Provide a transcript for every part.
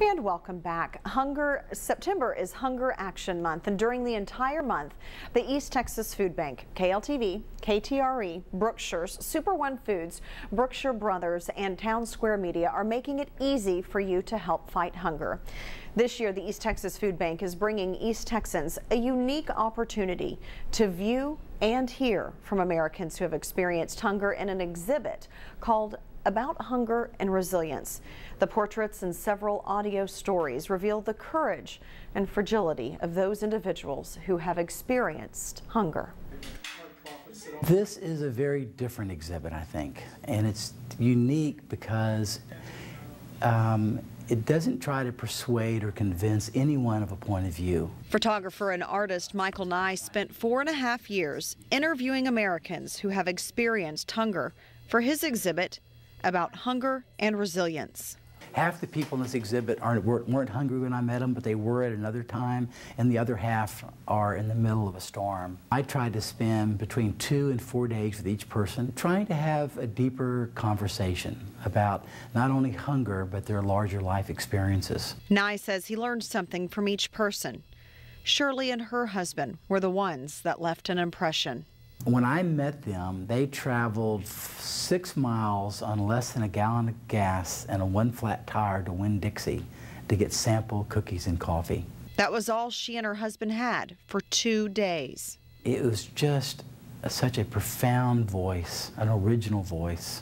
And welcome back. September is Hunger Action Month, and during the entire month, the East Texas Food Bank, KLTV, KTRE, Brookshire's, Super One Foods, Brookshire Brothers, and Town Square Media are making it easy for you to help fight hunger. This year, the East Texas Food Bank is bringing East Texans a unique opportunity to view and hear from Americans who have experienced hunger in an exhibit called About Hunger and Resilience. The portraits and several audio stories reveal the courage and fragility of those individuals who have experienced hunger. This is a very different exhibit, I think, and it's unique because it doesn't try to persuade or convince anyone of a point of view. Photographer and artist Michael Nye spent 4.5 years interviewing Americans who have experienced hunger for his exhibit About Hunger and Resilience. Half the people in this exhibit weren't hungry when I met them, but they were at another time, and the other half are in the middle of a storm. I tried to spend between 2 and 4 days with each person, trying to have a deeper conversation about not only hunger, but their larger life experiences. Nye says he learned something from each person. Shirley and her husband were the ones that left an impression. When I met them, they traveled 6 miles on less than a gallon of gas and a 1 flat tire to Winn-Dixie to get sample cookies and coffee. That was all she and her husband had for 2 days. It was just such a profound voice, an original voice.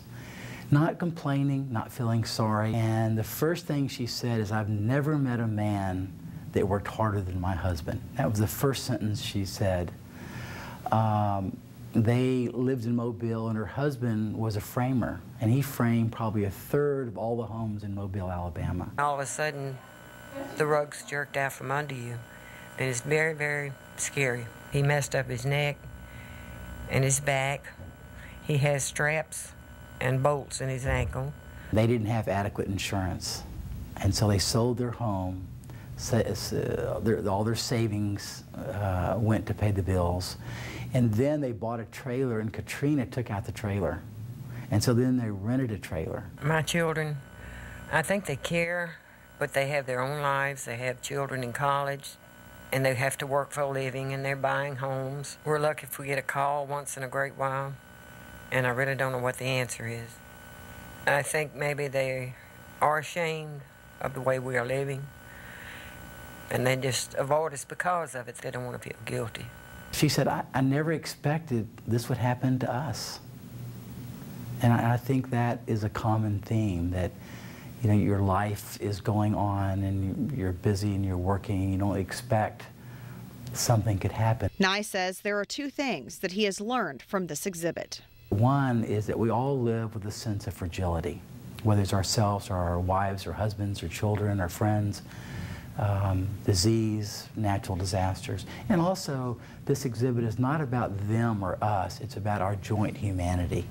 Not complaining, not feeling sorry. And the first thing she said is, "I've never met a man that worked harder than my husband." That was the first sentence she said. They lived in Mobile, and her husband was a framer, and he framed probably 1/3 of all the homes in Mobile, Alabama. All of a sudden, the rug's jerked out from under you, and it's very, very scary. He messed up his neck and his back. He has straps and bolts in his ankle. They didn't have adequate insurance, and so they sold their home. All their savings went to pay the bills. And then they bought a trailer, and Katrina took out the trailer. And so then they rented a trailer. My children, I think they care, but they have their own lives. They have children in college, and they have to work for a living, and they're buying homes. We're lucky if we get a call once in a great while, and I really don't know what the answer is. I think maybe they are ashamed of the way we are living, and they just avoid us because of it. They don't want to feel guilty. She said, I never expected this would happen to us. And I think that is a common theme, that your life is going on and you're busy and you're working and you don't expect something could happen. Nye says there are 2 things that he has learned from this exhibit. One is that we all live with a sense of fragility, whether it's ourselves or our wives or husbands or children or friends. Disease, natural disasters. And also, this exhibit is not about them or us, it's about our joint humanity.